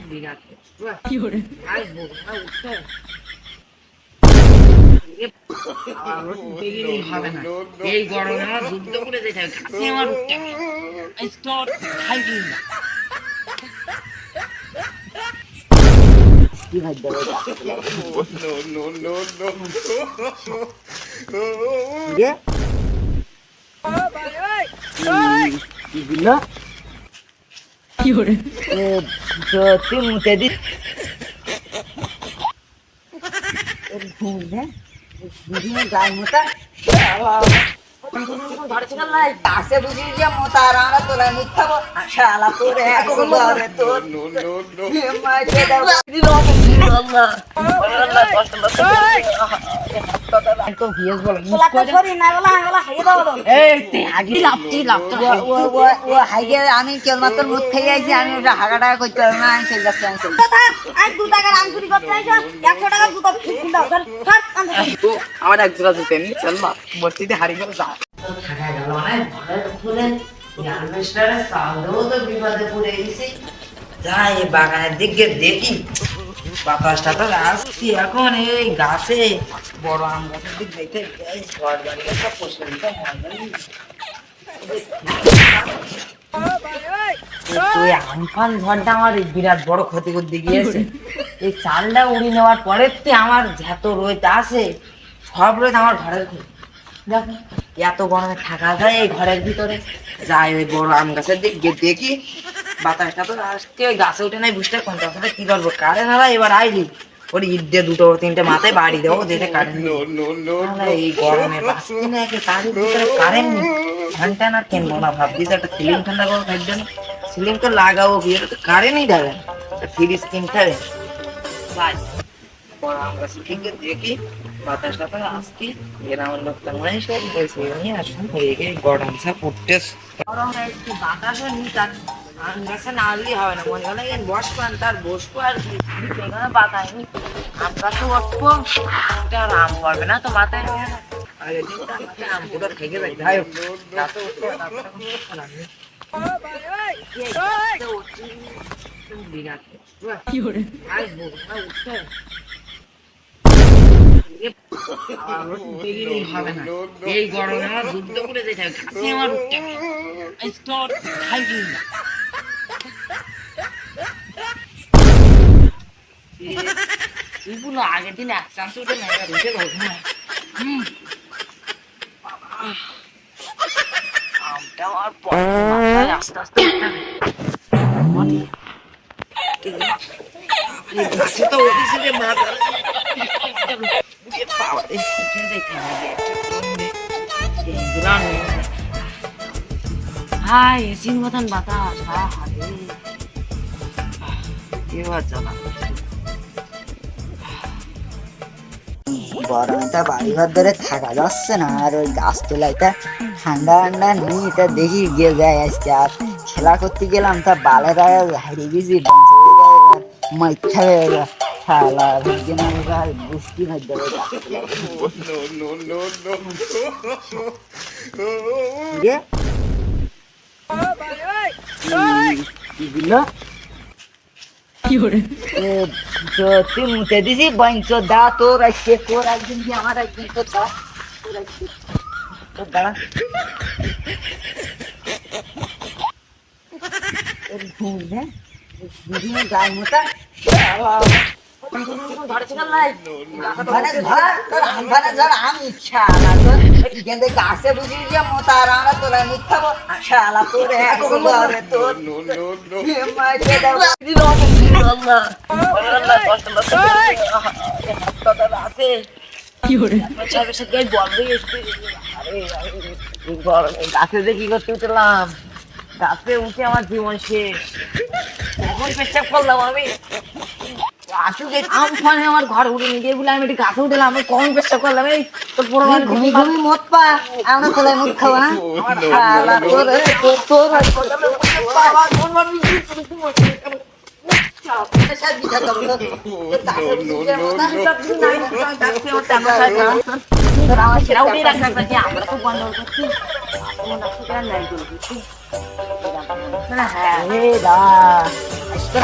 有人，এই গরমে আমার যুদ্ধ করে যেতে হবে কাছে আমার উঠতে হবে স্টপ খাইবি না কি ভাই দেবে রে কি দিল有人，তো তুই মুতে দি গায়ে মোটা গাছে বুঝি যে মোটা আর আমরা তোলাই মুখ খাবো শালা তোর এখন ধরে তোর মাইকে দাও আমি কেবলমাত্র মুখ খেয়ে আইছি আমি ওটা হাগা টাকা করতে পারবো না আমি চলে যাচ্ছি আমি চলে আমার এক জোড়া জুতে নি চল মা মসজিদে হারিয়ে গেল যা থাকা গেল মানে ঘরের ফুলে অ্যালবেস্টারে সাউন্ডও তো বিপদে পড়ে গেছি যাই এই বাগানের দিকে দেখি বাতাসটা তো আসছি এখন এই গাছে বড় আম গাছের দিক দেখে এই ঘর বাড়ি একটা পোষে দিতে তুই আমফান ঝড়টা আমার বিরাট বড় ক্ষতি করতে গিয়েছে এই চালটা উড়ি নেওয়ার পরে আমার যত রোদ আছে সব রোদ আমার ঘরের দেখ এত গরমে থাকা যায় এই ঘরের ভিতরে যাই ওই বড় আম গাছের দিক গিয়ে দেখি বাতাসটা তো আসতে ওই গাছে উঠে নাই বুঝতে কোনটা ওখানে কি করবো কারেন্ট হারা এবার আইলি ওর ইট দিয়ে দুটো তিনটে মাথায় বাড়ি দেবো যেটা কারেন্ট এই গরমে বাঁচতে না একে তার ভিতরে কারেন্ট নেই ঘন্টা না কিনবো না ভাবছি একটা সিলিং ঠান্ডা করবো খাদ্য না সিলিং তো লাগাবো কি এটা তো কারেন্টই দেবে না ফ্রিজ কিনতে হবে ভাই বড় আম গাছের দিকে দেখি বাতাসটা তো আসছি গ্রামের লোকটা নয় সব বলছে নিয়ে আসুন হয়ে গিয়ে গরম সা পড়তে গরম হয়েছে বাতাসও নি তার আম গাছে না আনলেই হবে না মনে হলে বসবান তার বসবো আর কি সেখানে বাতায়নি আম গাছে বসবো এটা আর আম পড়বে না তো মাথায় আর এদিনটা মাথায় আম পুরো থেকে যায় যাই হোক রাতে উঠতে有人，এই গরমে আমার যুদ্ধ করে যেতে হবে কাছে আমার উঠতে হবে স্টপ খাইবি না এগুলো আগের দিন এক চান্স উঠে না এবার উঠে গেছে না আমটা আমার মাথায় আস্তে আস্তে উঠতে হবে গাছে তো ওদিছে রে মা হাই এসির মতন বাতাস এবার জ্বালা গরমটা বাড়ি ঘর ধরে থাকা যাচ্ছে না আর ওই গাছতলাইটা ঠান্ডা ঠান্ডা নিয়ে তা দেখি গিয়ে যায় আজকে আর খেলা করতে গেলাম তা বালেরা হারিয়ে গেছি মাইঠা হয়ে গেল শালা বুঝতে ভাই দেবে কি দিল有人，তো তুই মুতে দিছি বঞ্চ দা তোর আজকে তোর একদিন কি আমার একদিন তোর দা তোর একদিন তোর দাঁড়া গায়ে মোটা গাছে বুঝি যে মোটা আর আমরা তোলাই মুখ খাবো শালা তোর এখন ধরে তোর মাইকে দাও আছে有人，গাছে যে কি করতে উঠলাম গাছে উঠে আমার জীবন শেষ এখন পেশাব করলাম আমি আসুকে আমফানে আমার ঘর উড়ে নিয়ে দিয়ে বলে আমি একটু গাছে উঠলাম আমি কখন পেশাব করলাম এই তোর পুরো ঘুমি ঘুমি মত পা আমরা তোলাই মুখ খাবো না শালা তোর তোর বাবা কোন মামি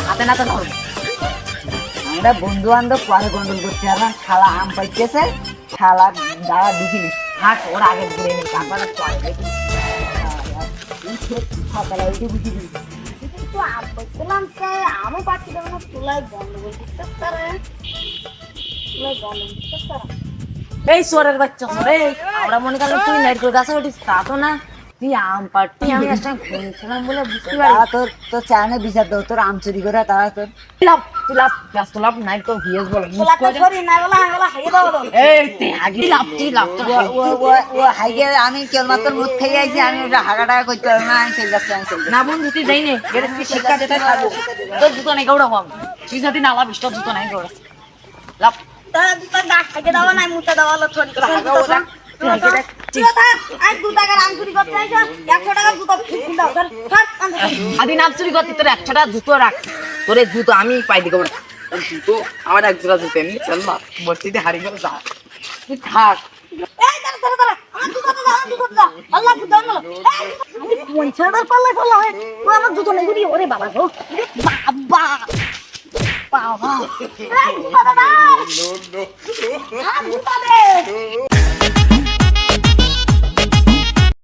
হাতে না তো আমরা বন্ধু বান্ধব পরে গন্ডল করতে হবে না। শালা আম পাইতেছে, শালা দাঁড়া দেখিনি। হাট ওর আগে ঘুরে নি তারপরে পরে দেখি। সকালে উঠে বুঝি দিই। কিন্তু বলছিলাম যে আমি পাচ্ছি দেবো না, তুলাই গন্ডগোল করতে পারে, তুলাই গন্ডগোল করতে পারে। এই সোরের বাচ্চা রে, আমরা মনে করলাম তুই নারকেল গাছে উঠিস, তা তো না। তুই আম পাড়তি, আমি একটা ঘুরছিলাম বলে বুঝতে পারি। তারা তোর চ্যানেলে বিচার দাও, তোর আম চুরি করে তারা তোর লাভ তুই লাভ ব্যস্ত লাভ নাই তো ভিএস বল তোলাটা সরি না বলা, আমি বলা হাইয়ে দাও বলো। এই তুই আগে লাভ তুই লাভ তো ও হাইগে আমি কেবলমাত্র মুখ খেয়ে আইছি, আমি ওটা হাগাটা করতে পারবো না, আমি চলে যাচ্ছি, আমি চলে যাচ্ছি। না বন্ধু তুই যাই নে, এটা তুই শিক্ষা দিতে থাকবো। তোর জুতো নাই গৌড়া পাবো, তুই যদি না লাভিস তোর জুতো নাই গৌড়া লাভ। তাহলে দুটো গাছ হাইয়ে দাও না, মুতে দাও বলো, সরি করে হাইয়ে দাও। তুই আগে দেখ আজ 2 টাকার আম চুরি করতে আইছো, 100 টাকার জুতো কিনে দাও, সর সর আনতে দাও। আদি নাম চুরি করতে তোর 100 টাকা জুতো রাখ, তোর এই জুতো আমি পাই দিকে বড় জুতো আমার এক জোড়া জুতো এমনি চল না বর্তিতে হারিয়ে গেল যা তুই থাক। এই দাঁড়া দাঁড়া দাঁড়া, আমার জুতোটা দাও, আমার জুতোটা দাও। আল্লাহ বুঝাও না, আমি 50 পাল্লাই পাল্লা হয়, ও আমার জুতো নেই গুলি, ওরে বাবা গো, বাবা বাবা, এই জুতোটা দাও। No, no, no.